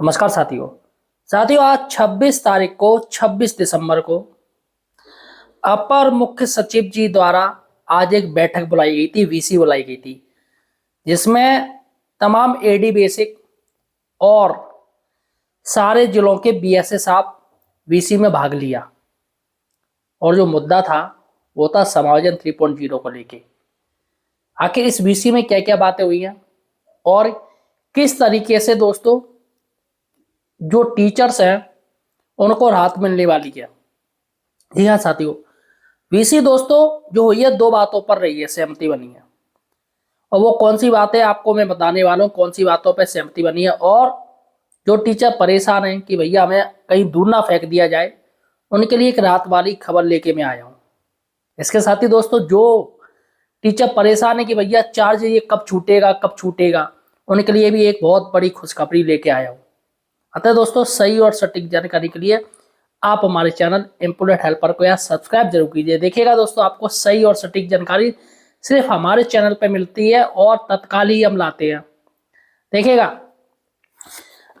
नमस्कार साथियों। आज 26 तारीख को 26 दिसंबर को अपर मुख्य सचिव जी द्वारा आज एक बैठक बुलाई गई थी, वीसी बुलाई गई थी, जिसमें तमाम एडी बेसिक और सारे जिलों के बीएसए साहब वीसी में भाग लिया। और जो मुद्दा था वो था समायोजन 3.0 को लेके। आखिर इस वीसी में क्या क्या बातें हुई हैं और किस तरीके से दोस्तों जो टीचर्स हैं उनको राहत मिलने वाली है। जी हाँ साथियों, वीसी दोस्तों जो हुई है दो बातों पर रही है, सहमति बनी है। और वो कौन सी बातें आपको मैं बताने वाला हूँ, कौन सी बातों पर सहमति बनी है। और जो टीचर परेशान हैं कि भैया हमें कहीं दूर ना फेंक दिया जाए, उनके लिए एक राहत वाली खबर लेके मैं आया हूँ। इसके साथ ही दोस्तों जो टीचर परेशान है कि भैया चार्ज ये कब छूटेगा, उनके लिए भी एक बहुत बड़ी खुशखबरी लेके आया हूँ। अतः दोस्तों सही और सटीक जानकारी के लिए आप हमारे चैनल इम्पोर्टेंट हेल्पर को यहाँ सब्सक्राइब जरूर कीजिए। देखिएगा दोस्तों, आपको सही और सटीक जानकारी सिर्फ हमारे चैनल पे मिलती है और तत्काल ही हम लाते हैं। देखिएगा,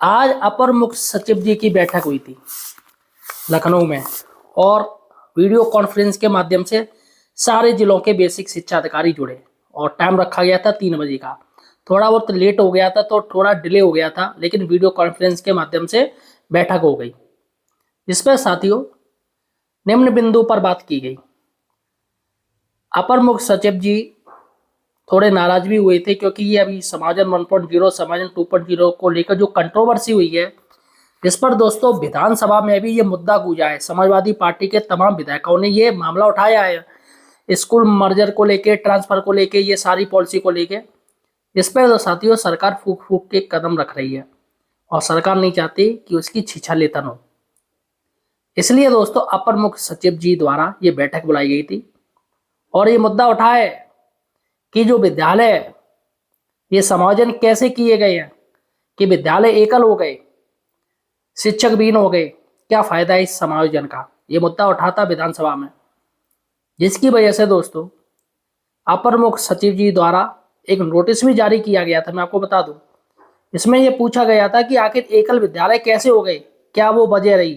आज अपर मुख्य सचिव जी की बैठक हुई थी लखनऊ में, और वीडियो कॉन्फ्रेंस के माध्यम से सारे जिलों के बेसिक शिक्षा अधिकारी जुड़े और टाइम रखा गया था 3 बजे का। थोड़ा बहुत लेट हो गया था तो थोड़ा डिले हो गया था, लेकिन वीडियो कॉन्फ्रेंस के माध्यम से बैठक हो गई, जिसमें साथियों निम्न बिंदु पर बात की गई। अपर मुख्य सचिव जी थोड़े नाराज भी हुए थे, क्योंकि ये अभी समायोजन 1.0 समायोजन 2.0 को लेकर जो कंट्रोवर्सी हुई है, इस पर दोस्तों विधानसभा में भी ये मुद्दा गूंजा है। समाजवादी पार्टी के तमाम विधायकों ने ये मामला उठाया है, स्कूल मर्जर को लेके, ट्रांसफर को लेके, ये सारी पॉलिसी को लेके। इस पर तो साथियों सरकार फूक फूक के कदम रख रही है और सरकार नहीं चाहती कि उसकी छीछालेतन हो। इसलिए दोस्तों अपर मुख्य सचिव जी द्वारा ये बैठक बुलाई गई थी और ये मुद्दा उठा है कि जो विद्यालय ये समायोजन कैसे किए गए हैं, कि विद्यालय एकल हो गए, शिक्षक विहीन हो गए, क्या फायदा है इस समायोजन का। ये मुद्दा उठा था विधानसभा में, जिसकी वजह से दोस्तों अपर मुख्य सचिव जी द्वारा एक नोटिस भी जारी किया गया था। मैं आपको बता दूं, इसमें यह पूछा गया था कि आखिर एकल विद्यालय कैसे हो गए, क्या वो वजह रही।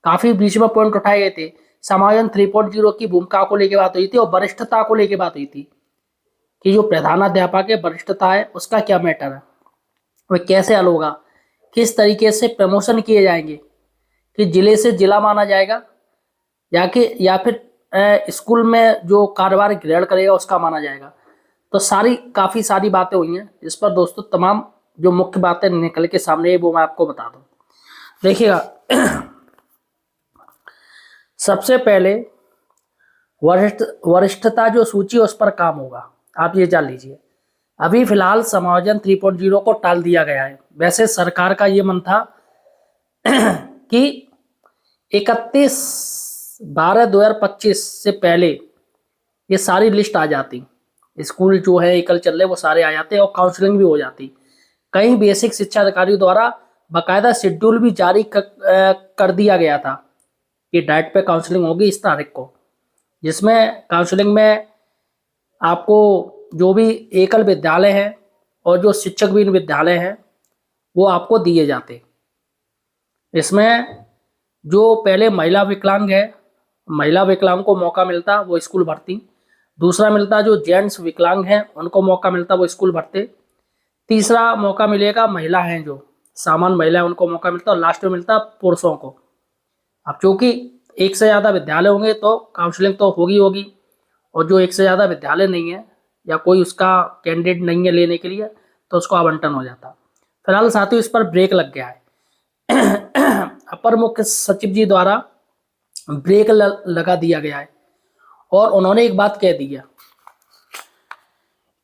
काफी बीच में पॉइंट उठाए गए थे। समायोजन 3.0 की भूमिका को लेकर बात हुई थी और वरिष्ठता को लेकर बात हुई थी कि जो प्रधानाध्यापक है वरिष्ठता है उसका क्या मैटर है, वह कैसे हल होगा, किस तरीके से प्रमोशन किए जाएंगे, कि जिले से जिला माना जाएगा या फिर स्कूल में जो कार्यभार ग्रहण करेगा उसका माना जाएगा। तो काफी सारी बातें हुई हैं, जिस पर दोस्तों तमाम जो मुख्य बातें निकल के सामने है वो मैं आपको बता दूं। देखिएगा, सबसे पहले वरिष्ठता जो सूची उस पर काम होगा। आप ये जान लीजिए, अभी फिलहाल समायोजन 3.0 को टाल दिया गया है। वैसे सरकार का ये मन था कि 31/12/2025 से पहले ये सारी लिस्ट आ जाती, स्कूल जो है एकल चल रहे वो सारे आ जाते और काउंसलिंग भी हो जाती। कई बेसिक शिक्षा अधिकारियों द्वारा बाकायदा शेड्यूल भी जारी कर दिया गया था कि डाइट पे काउंसलिंग होगी इस तारीख को, जिसमें काउंसलिंग में आपको जो भी एकल विद्यालय हैं और जो शिक्षक विहीन विद्यालय हैं वो आपको दिए जाते। इसमें जो पहले महिला विकलांग है, महिला विकलांग को मौका मिलता वो स्कूल भरती। दूसरा मिलता जो जेंट्स विकलांग हैं उनको मौका मिलता वो स्कूल भरते। तीसरा मौका मिलेगा महिला हैं जो सामान्य महिला है उनको मौका मिलता, और लास्ट में मिलता पुरुषों को। अब चूंकि एक से ज़्यादा विद्यालय होंगे तो काउंसलिंग तो होगी, और जो एक से ज़्यादा विद्यालय नहीं है या कोई उसका कैंडिडेट नहीं है लेने के लिए तो उसको आवंटन हो जाता। फिलहाल साथियों इस पर ब्रेक लग गया है। अपर मुख्य सचिव जी द्वारा ब्रेक लगा दिया गया है और उन्होंने एक बात कह दी है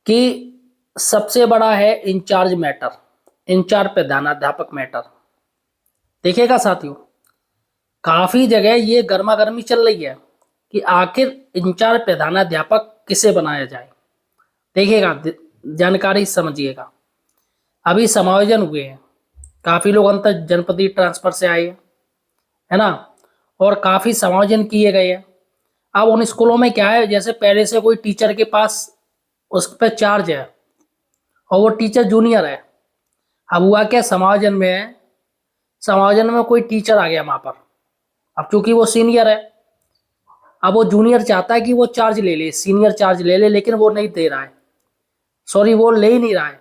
कि सबसे बड़ा है इंचार्ज मैटर, इंचार्ज प्रधानाध्यापक मैटर। देखिएगा साथियों, काफी जगह ये गर्मा गर्मी चल रही है कि आखिर इंचार्ज प्रधानाध्यापक किसे बनाया जाए। देखिएगा, जानकारी समझिएगा। अभी समायोजन हुए हैं, काफी लोग अंतर जनपदीय ट्रांसफर से आए हैं, है ना, और काफी समायोजन किए गए हैं। अब उन स्कूलों में क्या है, जैसे पहले से कोई टीचर के पास उस पर चार्ज है और वो टीचर जूनियर है, अब हुआ क्या, समायोजन में कोई टीचर आ गया वहां पर। अब चूंकि वो सीनियर है, अब वो जूनियर चाहता है कि वो चार्ज ले ले, सीनियर चार्ज ले ले, लेकिन वो नहीं दे रहा है, सॉरी वो ले ही नहीं रहा है,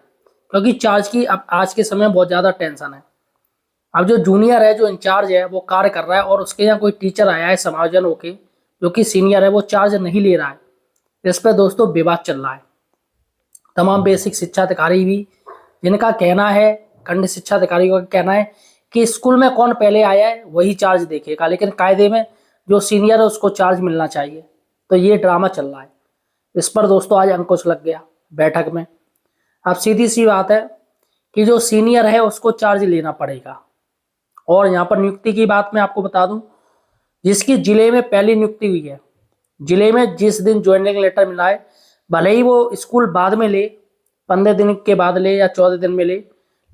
क्योंकि चार्ज की अब आज के समय में बहुत ज़्यादा टेंशन है। अब जो जूनियर है, जो इंचार्ज है, वो कार्य कर रहा है और उसके यहाँ कोई टीचर आया है समायोजन होके, जो कि सीनियर है, वो चार्ज नहीं ले रहा है। इस पर दोस्तों विवाद चल रहा है। तमाम बेसिक शिक्षा अधिकारी भी, जिनका कहना है, खंड शिक्षा अधिकारी का कहना है कि स्कूल में कौन पहले आया है वही चार्ज देखेगा, लेकिन कायदे में जो सीनियर है उसको चार्ज मिलना चाहिए। तो ये ड्रामा चल रहा है। इस पर दोस्तों आज अंकुश लग गया बैठक में। अब सीधी सी बात है कि जो सीनियर है उसको चार्ज लेना पड़ेगा। और यहाँ पर नियुक्ति की बात मैं आपको बता दूं, जिसकी जिले में पहली नियुक्ति हुई है, जिले में जिस दिन ज्वाइनिंग लेटर मिला है, भले ही वो स्कूल बाद में ले, 15 दिन के बाद ले या 14 दिन में ले,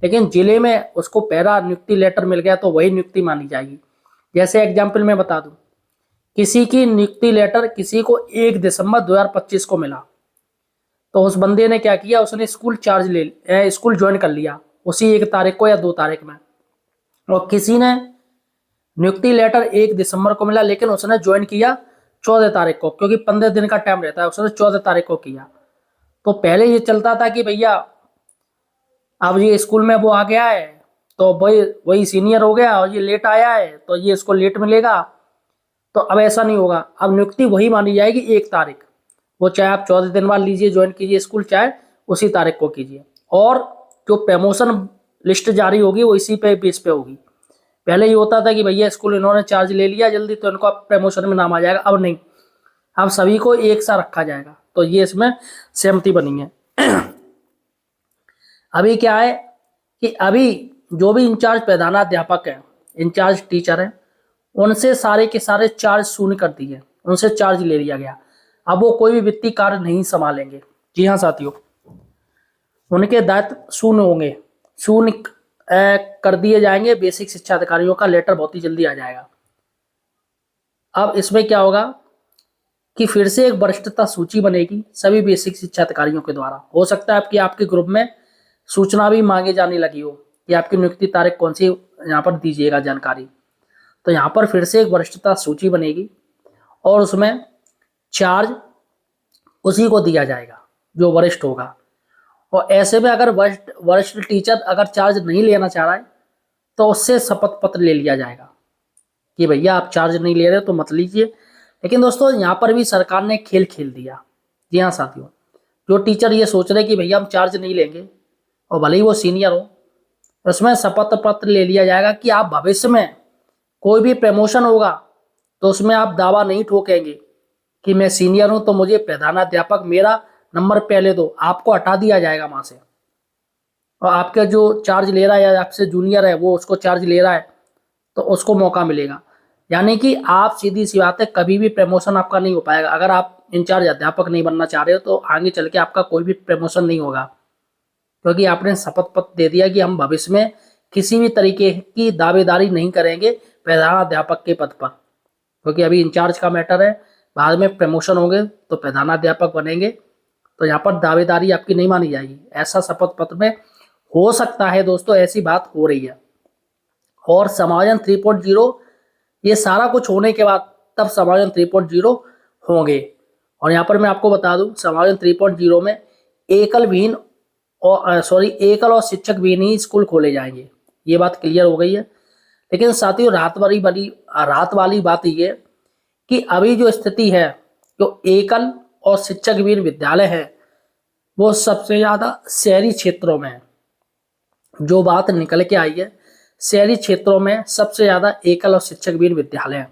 लेकिन जिले में उसको पहला नियुक्ति लेटर मिल गया तो वही नियुक्ति मानी जाएगी। जैसे एग्जाम्पल मैं बता दूं, किसी की नियुक्ति लेटर किसी को 1 दिसंबर 2025 को मिला, तो उस बंदे ने क्या किया, उसने स्कूल ज्वाइन कर लिया उसी 1 तारीख को या 2 तारीख में। और किसी ने नियुक्ति लेटर 1 दिसंबर को मिला, लेकिन उसने ज्वाइन किया 14 तारीख को, क्योंकि 15 दिन का टाइम रहता है, उसने 14 तारीख को किया। तो पहले ये चलता था कि भैया अब ये स्कूल में वो आ गया है तो वही सीनियर हो गया, और ये लेट आया है तो ये इसको लेट मिलेगा। तो अब ऐसा नहीं होगा, अब नियुक्ति वही मानी जाएगी 1 तारीख, वो चाहे आप 14 दिन बाद लीजिए, ज्वाइन कीजिए स्कूल, चाहे उसी तारीख को कीजिए। और जो प्रमोशन लिस्ट जारी होगी वो इसी पे बेस पे होगी। पहले ये होता था कि भैया स्कूल इन्होंने चार्ज ले लिया जल्दी तो इनको अब प्रमोशन में नाम आ जाएगा, अब नहीं, अब सभी को एक साथ रखा जाएगा। तो ये इसमें सहमति बनी है। अभी क्या है कि अभी जो भी इंचार्ज प्रधानाध्यापक है, इंचार्ज टीचर है, उनसे सारे के सारे चार्ज शून्य कर दिए, उनसे चार्ज ले लिया गया। अब वो कोई भी वित्तीय कार्य नहीं संभालेंगे। जी हाँ साथियों, उनके दायित्व शून्य होंगे, शून्य कर दिए जाएंगे। बेसिक शिक्षा अधिकारियों का लेटर बहुत ही जल्दी आ जाएगा। अब इसमें क्या होगा कि फिर से एक वरिष्ठता सूची बनेगी सभी बेसिक शिक्षा अधिकारियों के द्वारा। हो सकता है कि आपके ग्रुप में सूचना भी मांगे जाने लगी हो कि आपकी नियुक्ति तारीख कौन सी, यहाँ पर दीजिएगा जानकारी। तो यहाँ पर फिर से एक वरिष्ठता सूची बनेगी और उसमें चार्ज उसी को दिया जाएगा जो वरिष्ठ होगा। और ऐसे में अगर वरिष्ठ टीचर अगर चार्ज नहीं लेना चाह रहा है तो उससे शपथ पत्र ले लिया जाएगा कि भैया आप चार्ज नहीं ले रहे तो मत लीजिए। लेकिन दोस्तों यहाँ पर भी सरकार ने खेल खेल दिया। जी हाँ साथियों, जो टीचर ये सोच रहे कि भैया हम चार्ज नहीं लेंगे और भले ही वो सीनियर हो, उसमें शपथ पत्र ले लिया जाएगा कि आप भविष्य में कोई भी प्रमोशन होगा तो उसमें आप दावा नहीं ठोकेंगे कि मैं सीनियर हूं तो मुझे प्रधानाध्यापक मेरा नंबर पहले दो। आपको हटा दिया जाएगा वहां से, और आपके जो चार्ज ले रहा है या आपसे जूनियर है वो उसको चार्ज ले रहा है तो उसको मौका मिलेगा। यानी कि आप, सीधी सी बात है, कभी भी प्रमोशन आपका नहीं हो पाएगा। अगर आप इंचार्ज अध्यापक नहीं बनना चाह रहे हो तो आगे चल के आपका कोई भी प्रमोशन नहीं होगा, क्योंकि आपने शपथ पत्र दे दिया कि हम भविष्य में किसी भी तरीके की दावेदारी नहीं करेंगे प्रधानाध्यापक के पद पर। क्योंकि अभी इंचार्ज का मैटर है, बाद में प्रमोशन होंगे तो प्रधानाध्यापक बनेंगे, तो यहाँ पर दावेदारी आपकी नहीं मानी जाएगी। ऐसा शपथ पत्र में हो सकता है दोस्तों, ऐसी बात हो रही है। और समायोजन 3.0, ये सारा कुछ होने के बाद तब समायोजन 3.0 होंगे। और यहाँ पर मैं आपको बता दूं, समायोजन 3.0 में एकल और शिक्षक विहीन ही स्कूल खोले जाएंगे। ये बात क्लियर हो गई है। लेकिन साथियों, रात वाली बात ये कि अभी जो स्थिति है, जो एकल और शिक्षक विहीन विद्यालय है वो सबसे ज्यादा शहरी क्षेत्रों में है। जो बात निकल के आई है, शहरी क्षेत्रों में सबसे ज्यादा एकल और शिक्षक विहीन विद्यालय है,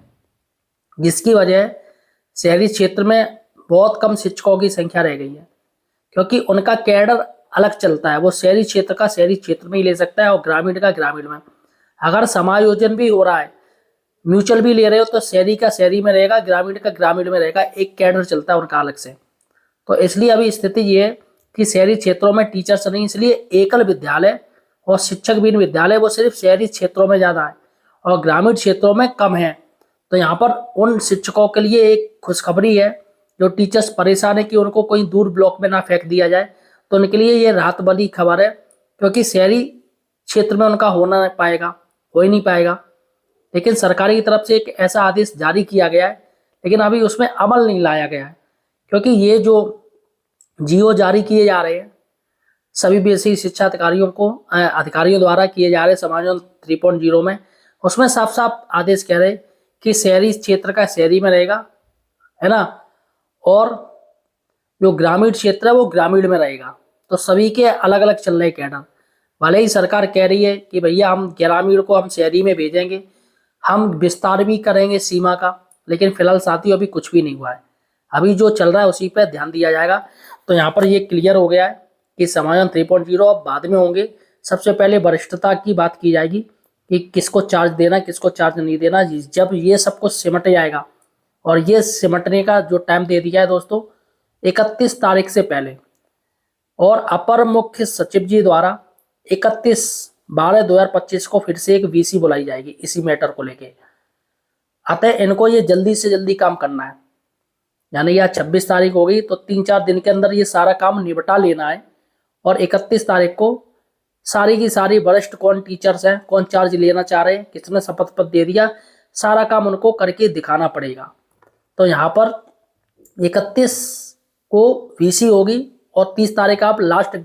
जिसकी वजह शहरी क्षेत्र में बहुत कम शिक्षकों की संख्या रह गई है, क्योंकि उनका कैडर अलग चलता है। वो शहरी क्षेत्र का शहरी क्षेत्र में ही ले सकता है और ग्रामीण का ग्रामीण में। अगर समायोजन भी हो रहा है, म्यूचुअल भी ले रहे हो, तो शहरी का शहरी में रहेगा, ग्रामीण का ग्रामीण में रहेगा। एक कैडर चलता है उनका अलग से। तो इसलिए अभी स्थिति ये है कि शहरी क्षेत्रों में टीचर्स नहीं, इसलिए एकल विद्यालय और शिक्षक विहीन विद्यालय वो सिर्फ शहरी क्षेत्रों में ज्यादा है और ग्रामीण क्षेत्रों में कम है। तो यहाँ पर उन शिक्षकों के लिए एक खुशखबरी है, जो टीचर्स परेशान है कि उनको कोई दूर ब्लॉक में ना फेंक दिया जाए, तो उनके लिए ये राहत वाली खबर है। क्योंकि शहरी क्षेत्र में उनका होना पाएगा, हो ही नहीं पाएगा। लेकिन सरकार की तरफ से एक ऐसा आदेश जारी किया गया है, लेकिन अभी उसमें अमल नहीं लाया गया है, क्योंकि ये जो जीओ जारी किए जा रहे हैं सभी बेसिक शिक्षा अधिकारियों द्वारा किए जा रहे समाधान 3.0 में, उसमें साफ साफ आदेश कह रहे कि शहरी क्षेत्र का शहरी में रहेगा, है ना, और जो ग्रामीण क्षेत्र है वो ग्रामीण में रहेगा। तो सभी के अलग अलग चल रहे कैडर। भले ही सरकार कह रही है कि भैया हम ग्रामीण को हम शहरी में भेजेंगे, हम विस्तार भी करेंगे सीमा का, लेकिन फिलहाल साथियों अभी कुछ भी नहीं हुआ है। अभी जो चल रहा है उसी पर ध्यान दिया जाएगा। तो यहाँ पर ये क्लियर हो गया है कि समाधान 3.0 अब बाद में होंगे। सबसे पहले वरिष्ठता की बात की जाएगी कि किसको चार्ज देना, किसको चार्ज नहीं देना। जब ये सब कुछ सिमट जाएगा, और ये सिमटने का जो टाइम दे दिया है दोस्तों 31 तारीख से पहले, और अपर मुख्य सचिव जी द्वारा 31/12/2025 को फिर से एक वीसी बुलाई जाएगी इसी मैटर को लेके। अतः इनको ये जल्दी से जल्दी काम करना है, यानी यह 26 तारीख हो गई तो 3-4 दिन के अंदर ये सारा काम निपटा लेना है। और 31 तारीख को सारी की सारी वरिष्ठ कौन टीचर्स हैं, कौन चार्ज लेना चाह रहे हैं, किसने शपथ पत्र दे दिया, सारा काम उनको करके दिखाना पड़ेगा। तो यहाँ पर 31 को वीसी होगी और 30 तारीख आप लास्ट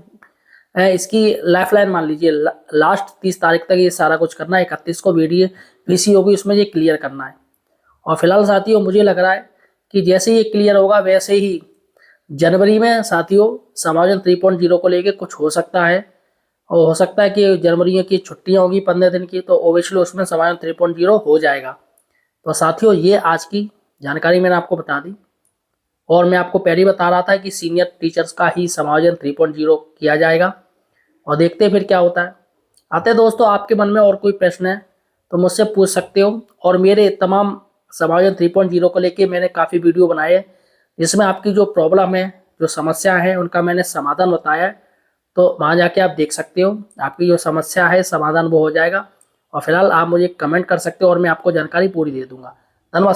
इसकी लाइफलाइन मान लीजिए, लास्ट 30 तारीख तक ये सारा कुछ करना है। 31 को वीसी होगी, उसमें ये क्लियर करना है। और फिलहाल साथियों मुझे लग रहा है कि जैसे ये क्लियर होगा वैसे ही जनवरी में साथियों समाधान 3.0 को लेके कुछ हो सकता है। और हो सकता है कि जनवरी की छुट्टियां होगी 15 दिन की, तो ओबियसली उसमें समाधान 3.0 हो जाएगा। तो साथियों ये आज की जानकारी मैंने आपको बता दी, और मैं आपको पहले ही बता रहा था कि सीनियर टीचर्स का ही समाधान 3.0 किया जाएगा, और देखते हैं फिर क्या होता है। आते दोस्तों आपके मन में और कोई प्रश्न है तो मुझसे पूछ सकते हो, और मेरे तमाम समाधान 3.0 को लेके मैंने काफ़ी वीडियो बनाए हैं जिसमें आपकी जो प्रॉब्लम है, जो समस्या है, उनका मैंने समाधान बताया है। तो वहाँ जाके आप देख सकते हो, आपकी जो समस्या है समाधान वो हो जाएगा। और फिलहाल आप मुझे कमेंट कर सकते हो और मैं आपको जानकारी पूरी दे दूंगा। धन्यवाद।